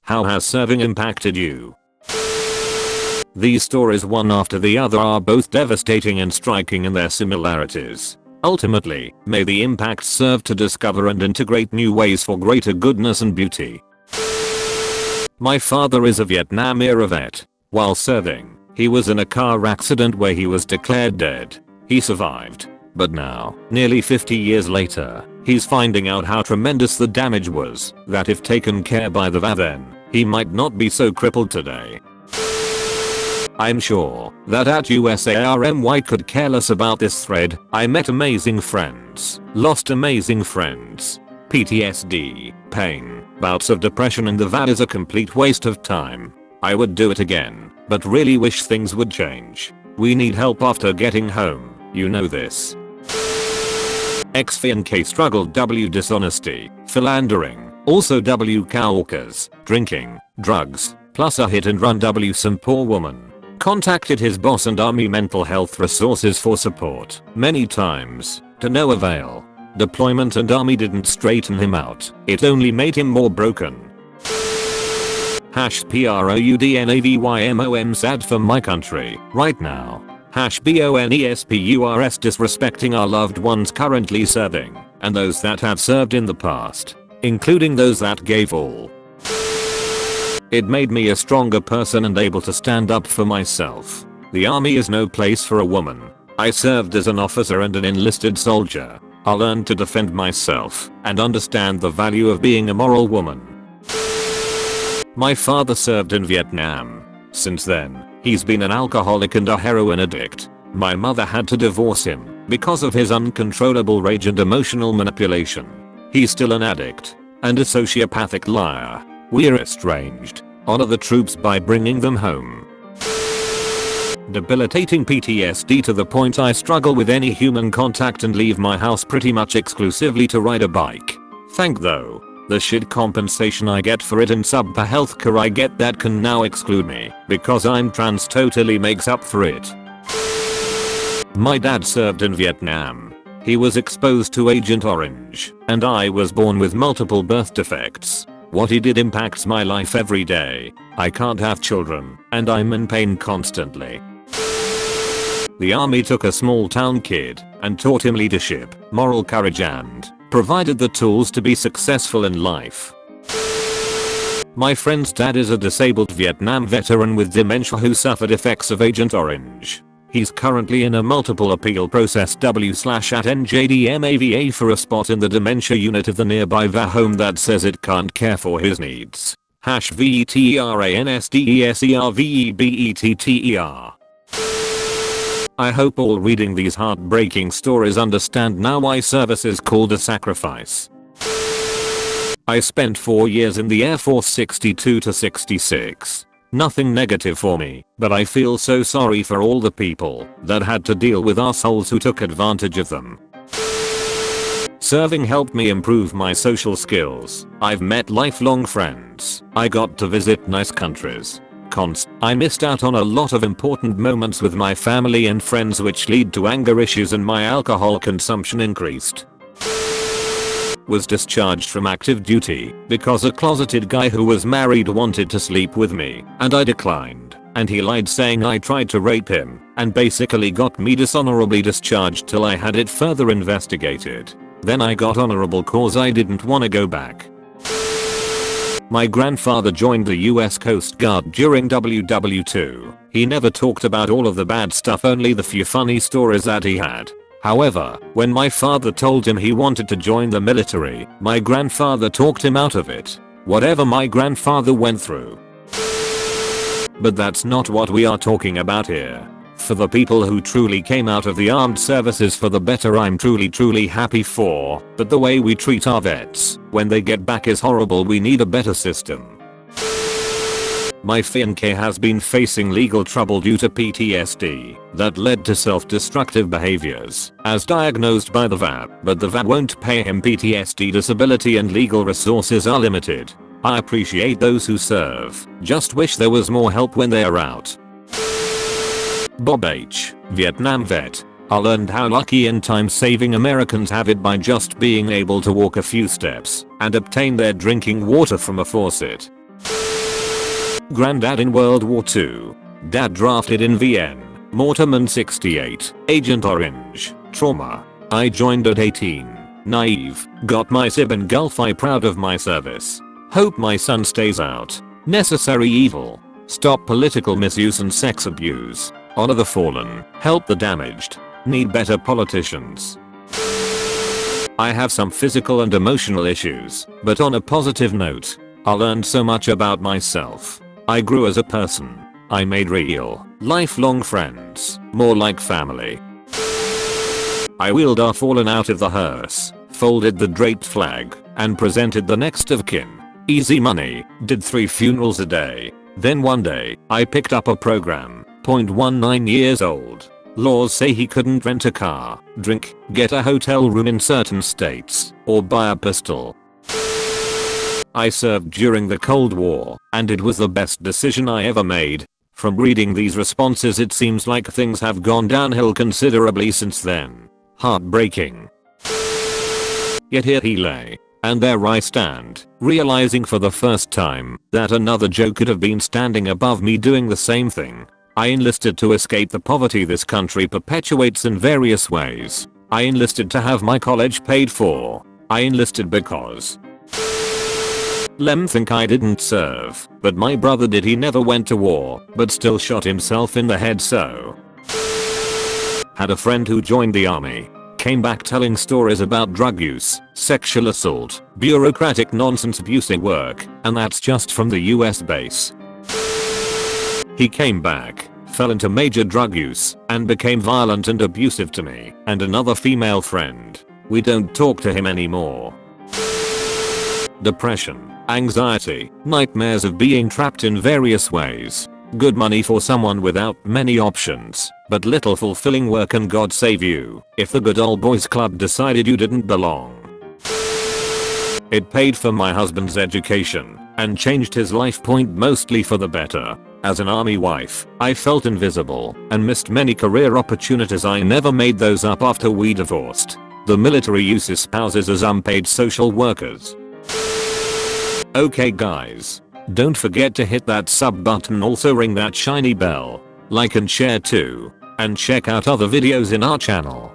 How has serving impacted you? These stories one after the other are both devastating and striking in their similarities. Ultimately, may the impact serve to discover and integrate new ways for greater goodness and beauty. My father is a Vietnam-era vet. While serving, he was in a car accident where he was declared dead. He survived. But now, nearly 50 years later, he's finding out how tremendous the damage was, that if taken care by the VA then, he might not be so crippled today. I'm sure that at USARMY could care less about this thread. I met amazing friends, lost amazing friends. PTSD, pain, bouts of depression and the VAD is a complete waste of time. I would do it again, but really wish things would change. We need help after getting home, you know this. XFNK struggled. W dishonesty, philandering, also W cowwalkers, drinking, drugs, plus a hit and run. W some poor woman. Contacted his boss and army mental health resources for support many times, to no avail. Deployment and army didn't straighten him out, it only made him more broken. #PROUDNAVYMOM sad for my country, right now. #BONESPURS disrespecting our loved ones currently serving, and those that have served in the past, including those that gave all. It made me a stronger person and able to stand up for myself. The army is no place for a woman. I served as an officer and an enlisted soldier. I learned to defend myself and understand the value of being a moral woman. My father served in Vietnam. Since then, he's been an alcoholic and a heroin addict. My mother had to divorce him because of his uncontrollable rage and emotional manipulation. He's still an addict and a sociopathic liar. We're estranged. Honor the troops by bringing them home. Debilitating PTSD to the point I struggle with any human contact and leave my house pretty much exclusively to ride a bike. Thank though, the shit compensation I get for it and subpar healthcare I get that can now exclude me because I'm trans totally makes up for it. My dad served in Vietnam. He was exposed to Agent Orange, and I was born with multiple birth defects. What he did impacts my life every day. I can't have children, and I'm in pain constantly. The army took a small town kid and taught him leadership, moral courage and provided the tools to be successful in life. My friend's dad is a disabled Vietnam veteran with dementia who suffered effects of Agent Orange. He's currently in a multiple appeal process W/@NJDMAVA for a spot in the dementia unit of the nearby VA home that says it can't care for his needs. #VETERANSDESERVEBETTER. I hope all reading these heartbreaking stories understand now why service is called a sacrifice. I spent 4 years in the Air Force 62 to 66. Nothing negative for me, but I feel so sorry for all the people that had to deal with assholes who took advantage of them. Serving helped me improve my social skills. I've met lifelong friends. I got to visit nice countries. Cons: I missed out on a lot of important moments with my family and friends which lead to anger issues and my alcohol consumption increased. Was discharged from active duty because a closeted guy who was married wanted to sleep with me and I declined, and he lied saying I tried to rape him and basically got me dishonorably discharged till I had it further investigated. Then I got honorable cause I didn't wanna go back. My grandfather joined the US Coast Guard during WW2. He never talked about all of the bad stuff, only the few funny stories that he had. However, when my father told him he wanted to join the military, my grandfather talked him out of it. Whatever my grandfather went through. But that's not what we are talking about here. For the people who truly came out of the armed services for the better, I'm truly happy for, but the way we treat our vets when they get back is horrible. We need a better system. My fiancé has been facing legal trouble due to PTSD that led to self-destructive behaviors as diagnosed by the VA, but the VA won't pay him. PTSD disability and legal resources are limited. I appreciate those who serve, just wish there was more help when they are out. Bob H., Vietnam vet. I learned how lucky and time-saving Americans have it by just being able to walk a few steps and obtain their drinking water from a faucet. Granddad in World War II. Dad drafted in VN. Mortarman 68. Agent Orange. Trauma. I joined at 18. Naive. Got my SIB in Gulf. I proud of my service. Hope my son stays out. Necessary evil. Stop political misuse and sex abuse. Honor the fallen. Help the damaged. Need better politicians. I have some physical and emotional issues, but on a positive note, I learned so much about myself. I grew as a person. I made real, lifelong friends, more like family. I wheeled our fallen out of the hearse, folded the draped flag, and presented the next of kin. Easy money, did 3 funerals a day. Then one day, I picked up a program, 0.19 years old. Laws say he couldn't rent a car, drink, get a hotel room in certain states, or buy a pistol. I served during the Cold War, and it was the best decision I ever made. From reading these responses it seems like things have gone downhill considerably since then. Heartbreaking. Yet here he lay, and there I stand, realizing for the first time that another Joe could have been standing above me doing the same thing. I enlisted to escape the poverty this country perpetuates in various ways. I enlisted to have my college paid for. I enlisted because Lem think I didn't serve, but my brother did. He never went to war, but still shot himself in the head. So had a friend who joined the army, came back telling stories about drug use, sexual assault, bureaucratic nonsense, abusing work, and that's just from the US base. He came back, fell into major drug use, and became violent and abusive to me and another female friend. We don't talk to him anymore. Depression, anxiety, nightmares of being trapped in various ways. Good money for someone without many options, but little fulfilling work, and God save you if the good old boys club decided you didn't belong. It paid for my husband's education and changed his life point mostly for the better. As an army wife, I felt invisible and missed many career opportunities. I never made those up after we divorced. The military uses spouses as unpaid social workers. Okay guys, don't forget to hit that sub button, also ring that shiny bell, like and share too, and check out other videos in our channel.